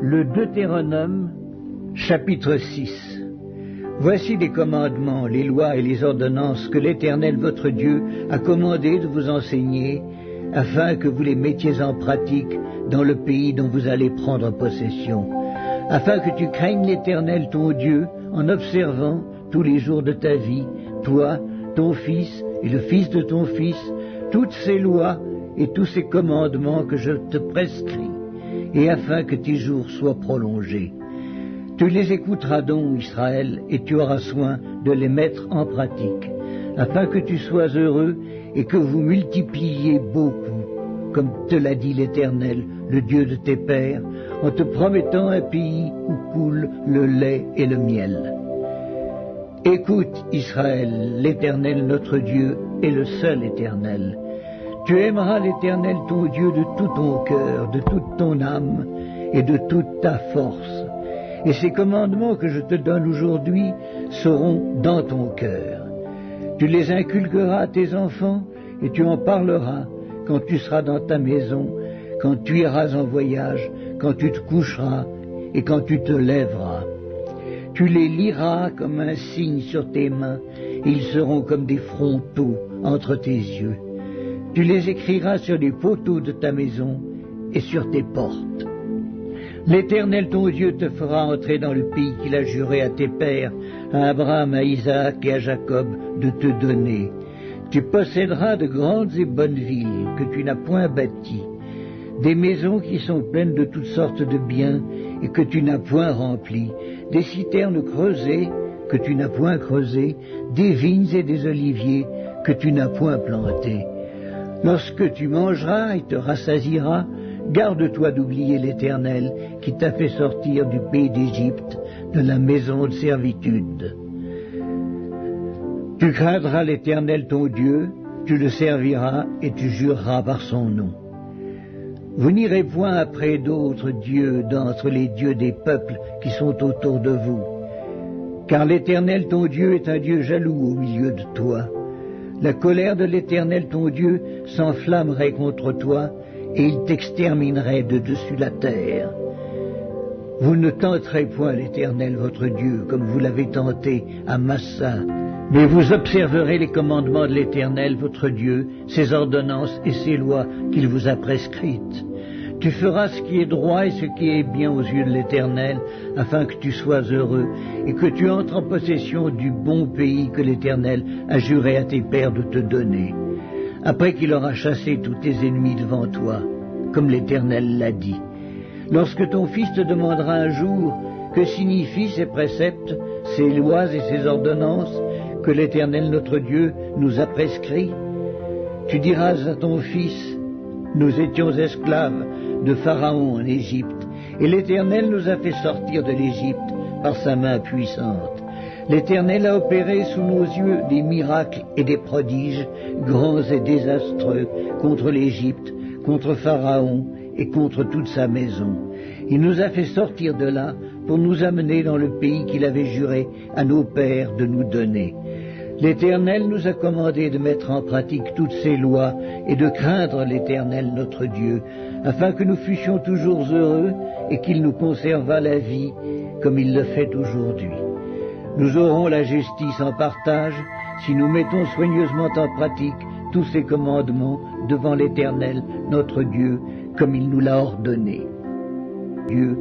Le Deutéronome, chapitre 6. Voici les commandements, les lois et les ordonnances que l'Éternel votre Dieu a commandé de vous enseigner, afin que vous les mettiez en pratique dans le pays dont vous allez prendre possession, afin que tu craignes l'Éternel ton Dieu en observant tous les jours de ta vie, toi, ton fils et le fils de ton fils, toutes ces lois et tous ces commandements que je te prescris, et afin que tes jours soient prolongés. Tu les écouteras donc, Israël, et tu auras soin de les mettre en pratique, afin que tu sois heureux et que vous multipliez beaucoup, comme te l'a dit l'Éternel, le Dieu de tes pères, en te promettant un pays où coule le lait et le miel. Écoute, Israël, l'Éternel notre Dieu est le seul Éternel. Tu aimeras l'Éternel ton Dieu de tout ton cœur, de toute ton âme et de toute ta force. Et ces commandements que je te donne aujourd'hui seront dans ton cœur. Tu les inculqueras à tes enfants et tu en parleras quand tu seras dans ta maison, quand tu iras en voyage, quand tu te coucheras et quand tu te lèveras. Tu les liras comme un signe sur tes mains et ils seront comme des frontaux entre tes yeux. Tu les écriras sur les poteaux de ta maison et sur tes portes. L'Éternel ton Dieu te fera entrer dans le pays qu'il a juré à tes pères, à Abraham, à Isaac et à Jacob, de te donner. Tu posséderas de grandes et bonnes villes que tu n'as point bâties, des maisons qui sont pleines de toutes sortes de biens et que tu n'as point remplies, des citernes creusées que tu n'as point creusées, des vignes et des oliviers que tu n'as point plantés. Lorsque tu mangeras et te rassasieras, garde-toi d'oublier l'Éternel qui t'a fait sortir du pays d'Égypte, de la maison de servitude. Tu craindras l'Éternel ton Dieu, tu le serviras et tu jureras par son nom. Vous n'irez point après d'autres dieux d'entre les dieux des peuples qui sont autour de vous, car l'Éternel ton Dieu est un Dieu jaloux au milieu de toi. La colère de l'Éternel ton Dieu s'enflammerait contre toi, et il t'exterminerait de dessus la terre. Vous ne tenterez point l'Éternel votre Dieu, comme vous l'avez tenté à Massa, mais vous observerez les commandements de l'Éternel votre Dieu, ses ordonnances et ses lois qu'il vous a prescrites. Tu feras ce qui est droit et ce qui est bien aux yeux de l'Éternel, afin que tu sois heureux, et que tu entres en possession du bon pays que l'Éternel a juré à tes pères de te donner, après qu'il aura chassé tous tes ennemis devant toi, comme l'Éternel l'a dit. Lorsque ton fils te demandera un jour que signifient ces préceptes, ces lois et ces ordonnances que l'Éternel notre Dieu nous a prescrits, tu diras à ton fils, nous étions esclaves de Pharaon en Égypte, et l'Éternel nous a fait sortir de l'Égypte par sa main puissante. L'Éternel a opéré sous nos yeux des miracles et des prodiges, grands et désastreux, contre l'Égypte, contre Pharaon et contre toute sa maison. Il nous a fait sortir de là pour nous amener dans le pays qu'il avait juré à nos pères de nous donner. L'Éternel nous a commandé de mettre en pratique toutes ces lois et de craindre l'Éternel notre Dieu, afin que nous fussions toujours heureux et qu'il nous conservât la vie comme il le fait aujourd'hui. Nous aurons la justice en partage si nous mettons soigneusement en pratique tous ces commandements devant l'Éternel notre Dieu comme il nous l'a ordonné. Dieu